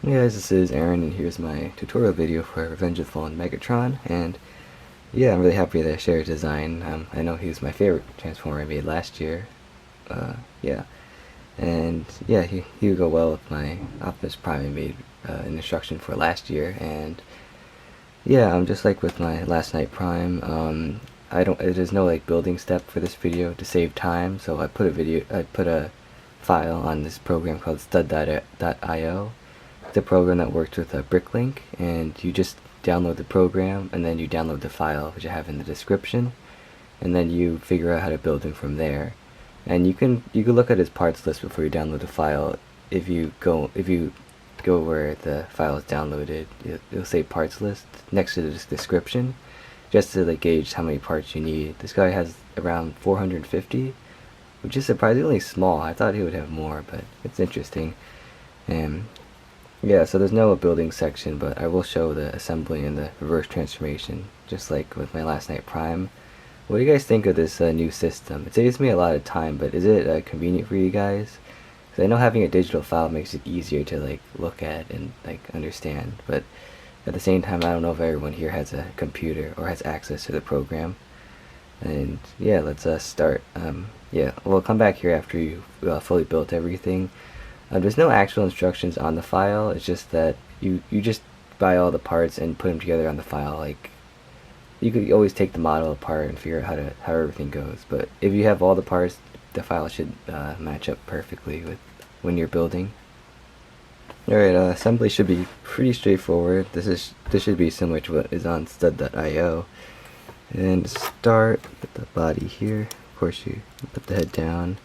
Hey guys, this is Aaron, and here's my tutorial video for Revenge of the Fallen Megatron. And yeah, I'm really happy that I shared his design. I know he was my favorite Transformer I made last year. Yeah, and yeah, he would go well with my Optimus Prime I made an instruction for last year. And yeah, just like with my Last Night Prime, there's no like building step for this video to save time. So I put a file on this program called stud.io. The program that works with a Bricklink, and you just download the program and then you download the file, which I have in the description, and then you figure out how to build them from there. And you can look at his parts list before you download the file. If you go where the file is downloaded, it'll say parts list next to the description, just to like gauge how many parts you need. This guy has around 450, which is surprisingly small. I thought he would have more, but it's interesting. And yeah, so there's no building section, but I will show the assembly and the reverse transformation, just like with my Last Night Prime. What do you guys think of this new system? It saves me a lot of time, but is it convenient for you guys? Because I know having a digital file makes it easier to like look at and like understand, but at the same time, I don't know if everyone here has a computer or has access to the program. And yeah, let's start. Yeah, we'll come back here after you fully built everything. There's no actual instructions on the file. It's just that you just buy all the parts and put them together on the file. Like, you could always take the model apart and figure out how everything goes. But if you have all the parts, the file should match up perfectly with when you're building. Alright, assembly should be pretty straightforward. This should be similar to what is on stud.io. And to start with the body here, of course you put the head down.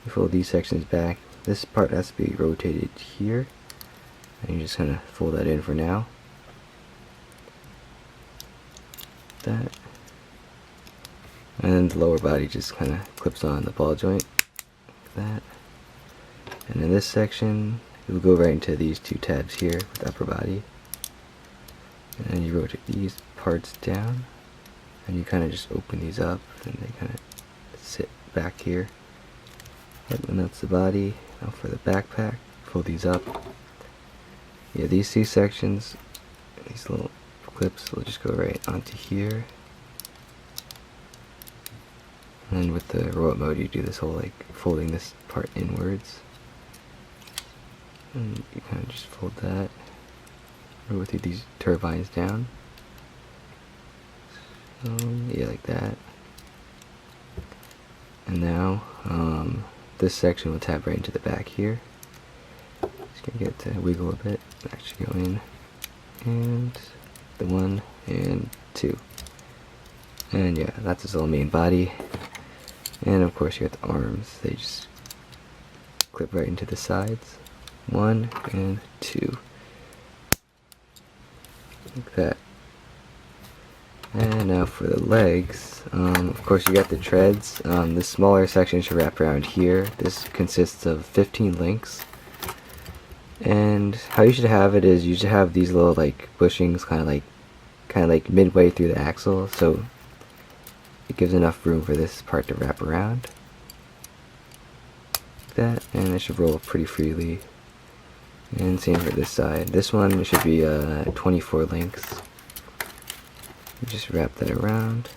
You fold these sections back. This part has to be rotated here, and you're just going to fold that in for now. That. And then the lower body just kind of clips on the ball joint, like that. And in this section, you'll go right into these two tabs here with the upper body. And then you rotate these parts down, and you kind of just open these up, and they kind of sit back here. And that's the body. Now for the backpack, fold these up. Yeah, these two sections, these little clips will just go right onto here. And then with the robot mode, you do this whole like folding this part inwards. And you kind of just fold that. Rotate these turbines down. So, yeah, like that. And now, this section will tap right into the back here. Just gonna get it to wiggle a bit. Actually go in. And the 1 and 2. And yeah, that's his little main body. And of course you got the arms. They just clip right into the sides. 1 and 2. Like that. And now for the legs, of course you got the treads. The smaller section should wrap around here. This consists of 15 links. And how you should have it is you should have these little like bushings kind of like midway through the axle, so it gives enough room for this part to wrap around. Like that, and it should roll pretty freely. And same for this side. This one should be 24 links. Just wrap that around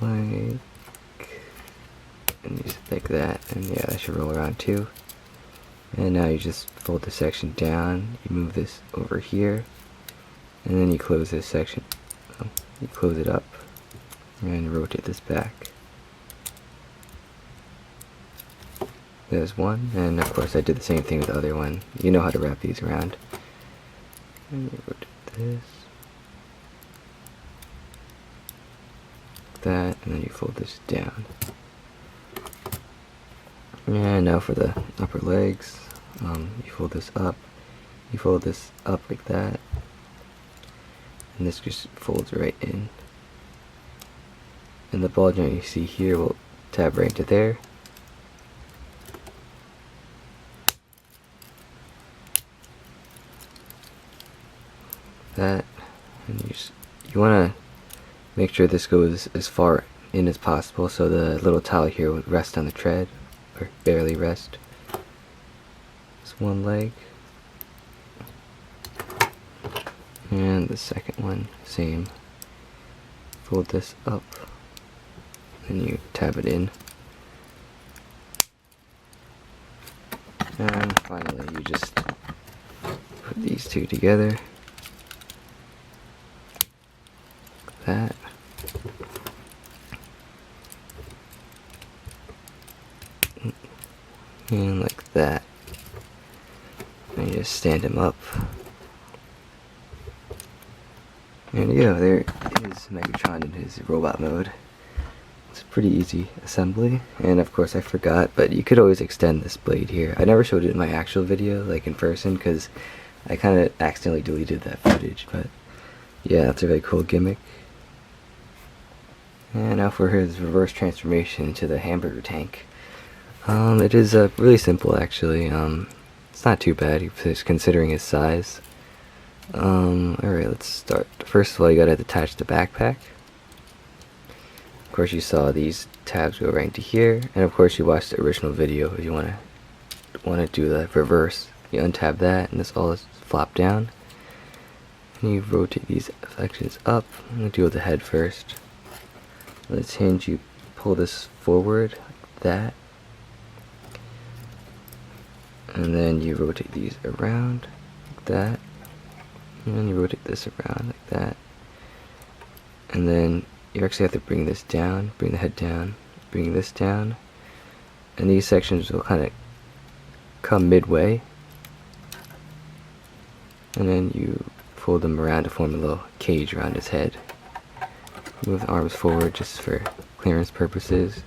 and just like that, and yeah, that should roll around too. And now you just fold the section down, you move this over here, and then you close this section. You close it up and rotate this back. There's one, and of course I did the same thing with the other one. You know how to wrap these around. And you rotate this, like that, and then you fold this down. And now for the upper legs, you fold this up, you fold this up like that, and this just folds right in. And the ball joint you see here will tab right into there. That, and you want to make sure this goes as far in as possible, so the little towel here would rest on the tread, or barely rest. This one leg. And the second one, same. Fold this up. And you tab it in. And finally you just put these two together. Like that. And like that. And you just stand him up. And yeah, there is Megatron in his robot mode. It's a pretty easy assembly. And of course I forgot, but you could always extend this blade here. I never showed it in my actual video, like in person, because I kind of accidentally deleted that footage. But yeah, that's a very cool gimmick. And now for his reverse transformation into the Hamburger tank. It is really simple actually. It's not too bad considering his size. Alright, let's start. First of all, you gotta attach the backpack. Of course, you saw these tabs go right into here, and of course, you watched the original video. If you wanna do the reverse, you untab that, and this all is flop down. And you rotate these sections up. I'm gonna deal with the head first. Let's hinge. You pull this forward like that, and then you rotate these around like that. And then you rotate this around like that. And then you actually have to bring this down, bring the head down, bring this down. And these sections will kind of come midway. And then you fold them around to form a little cage around his head. Move the arms forward just for clearance purposes.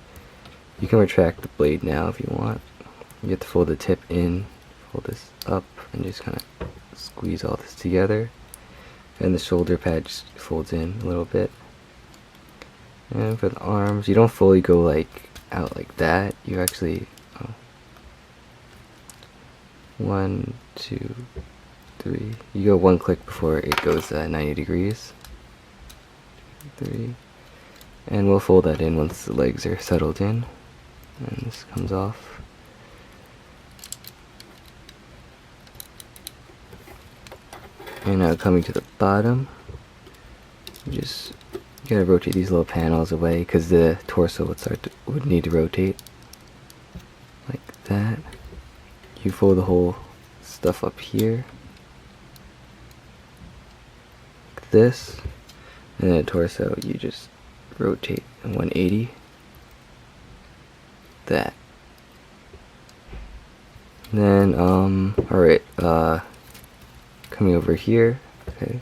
You can retract the blade now if you want. You have to fold the tip in, fold this up, and just kind of squeeze all this together. And the shoulder pad just folds in a little bit. And for the arms, you don't fully go like out like that. You actually 1, 2, 3. You go one click before it goes 90 degrees. 3. And we'll fold that in once the legs are settled in. And this comes off. And now coming to the bottom, you gotta rotate these little panels away because the torso would need to rotate like that. You fold the whole stuff up here like this, and then the torso you just rotate 180 that. And then alright, coming over here, okay.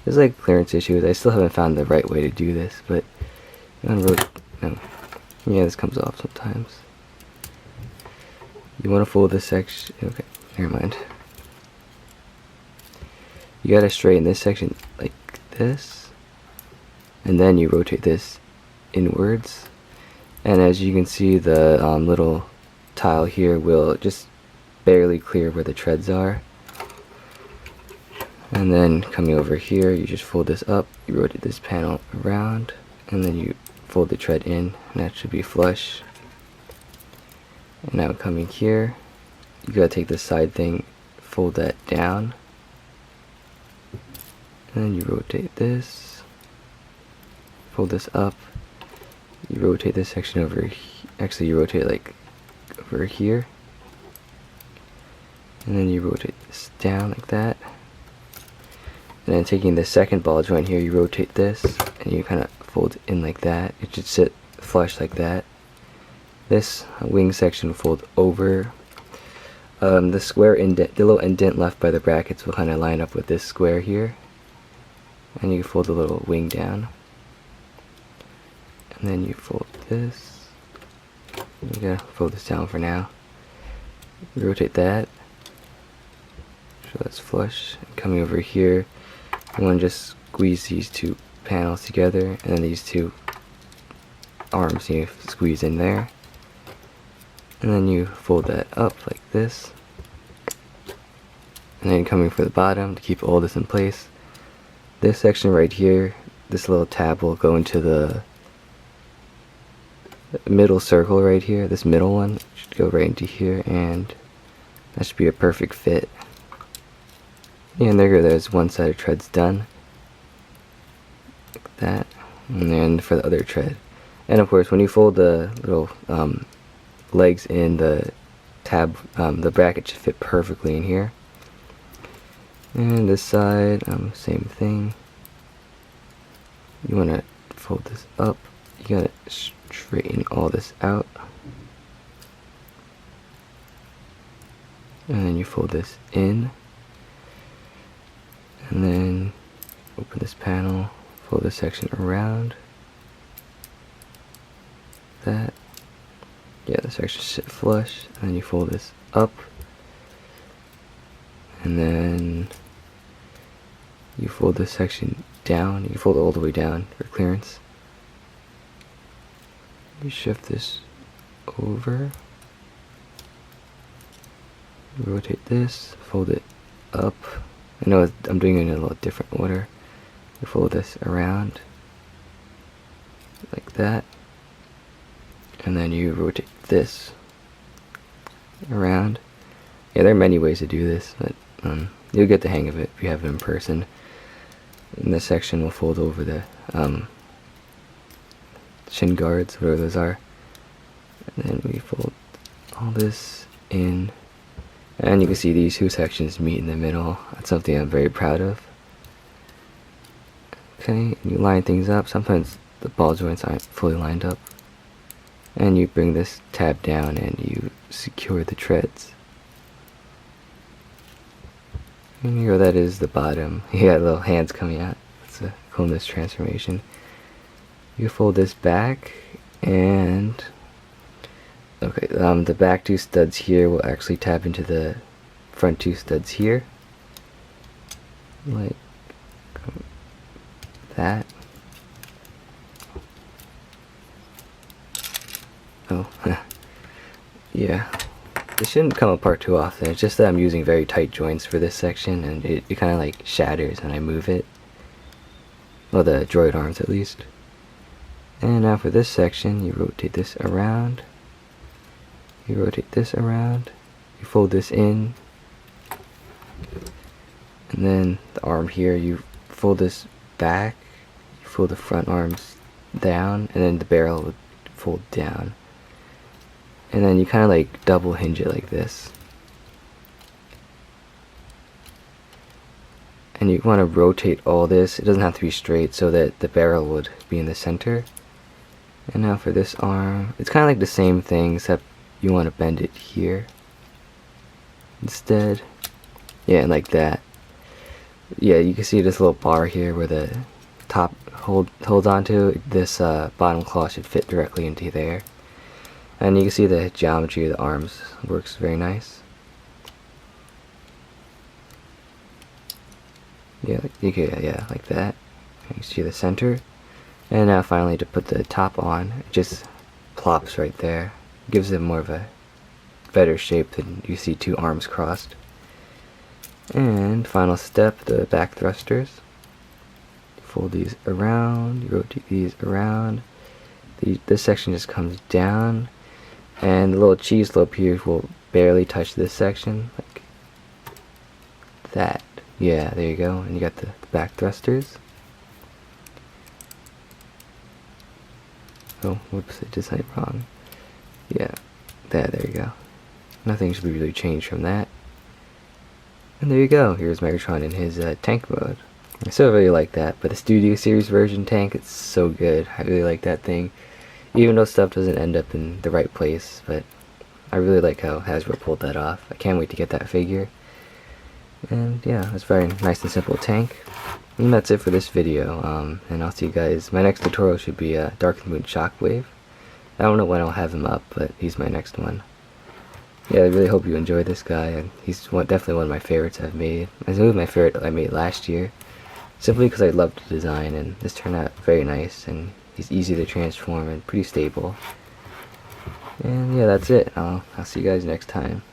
There's like clearance issues. I still haven't found the right way to do this, but you want to rotate. No, yeah, this comes off sometimes. You want to fold this section. Okay, never mind. You gotta straighten this section like this, and then you rotate this inwards. And as you can see, the little tile here will just barely clear where the treads are. And then coming over here, you just fold this up, you rotate this panel around, and then you fold the tread in, and that should be flush. And now coming here, you gotta take this side thing, fold that down, and then you rotate this, fold this up, you rotate this section over here. Actually, you rotate like over here, and then you rotate this down like that. And then taking the second ball joint here, you rotate this, and you kind of fold in like that. It should sit flush like that. This wing section will fold over. The square indent, the little indent left by the brackets will kind of line up with this square here. And you fold the little wing down. And then you fold this. You gotta fold this down for now. You rotate that. So that's flush. And coming over here, you want to just squeeze these two panels together, and then these two arms you squeeze in there, and then you fold that up like this, and then coming for the bottom to keep all this in place, this section right here, this little tab will go into the middle circle right here. This middle one should go right into here, and That should be a perfect fit. And there's one side of treads done. Like that. And then for the other tread. And of course, when you fold the little legs in, the tab, the bracket should fit perfectly in here. And this side, same thing. You want to fold this up. You gotta straighten all this out. And then you fold this in. And then open this panel, fold this section around. That. Yeah, the section should sit flush. And then you fold this up. And then you fold this section down. You fold it all the way down for clearance. You shift this over. Rotate this, fold it up. I know I'm doing it in a little different order. You fold this around like that, and then you rotate this around. Yeah, there are many ways to do this, but you'll get the hang of it if you have it in person. And this section will fold over the shin guards, whatever those are, and then we fold all this in. And you can see these two sections meet in the middle. That's something I'm very proud of. Okay, and you line things up. Sometimes the ball joints aren't fully lined up. And you bring this tab down and you secure the treads. And here that is the bottom. You got little hands coming out. That's a coolness transformation. You fold this back and okay, the back two studs here will actually tap into the front two studs here, like that. Oh, yeah. It shouldn't come apart too often. It's just that I'm using very tight joints for this section, and it kind of like shatters when I move it. Well, the droid arms at least. And now for this section, you rotate this around. You rotate this around, you fold this in, and then the arm here, you fold this back, you fold the front arms down, and then the barrel would fold down. And then you kind of like double hinge it like this. And you want to rotate all this. It doesn't have to be straight so that the barrel would be in the center. And now for this arm, it's kind of like the same thing except you want to bend it here instead. Yeah, and like that. Yeah, you can see this little bar here where the top holds onto. This bottom claw should fit directly into there. And you can see the geometry of the arms works very nice. Yeah, yeah, like that. You can see the center. And now finally to put the top on, it just plops right there. Gives it more of a better shape than you see two arms crossed. And final step, the back thrusters. You fold these around, you rotate these around. This section just comes down, and the little cheese slope here will barely touch this section, like that. Yeah, there you go. And you got the back thrusters. Oh, whoops, I just said it wrong. Yeah, there you go. Nothing should be really changed from that. And there you go. Here's Megatron in his tank mode. I still really like that, but the Studio Series version tank, it's so good. I really like that thing. Even though stuff doesn't end up in the right place, but I really like how Hasbro pulled that off. I can't wait to get that figure. And yeah, it's a very nice and simple tank. And that's it for this video. And I'll see you guys. My next tutorial should be Dark of the Moon Shockwave. I don't know when I'll have him up, but he's my next one. Yeah, I really hope you enjoy this guy, and he's definitely one of my favorites I've made. It was my favorite I made last year, simply because I loved the design, and this turned out very nice, and he's easy to transform and pretty stable. And yeah, that's it. I'll see you guys next time.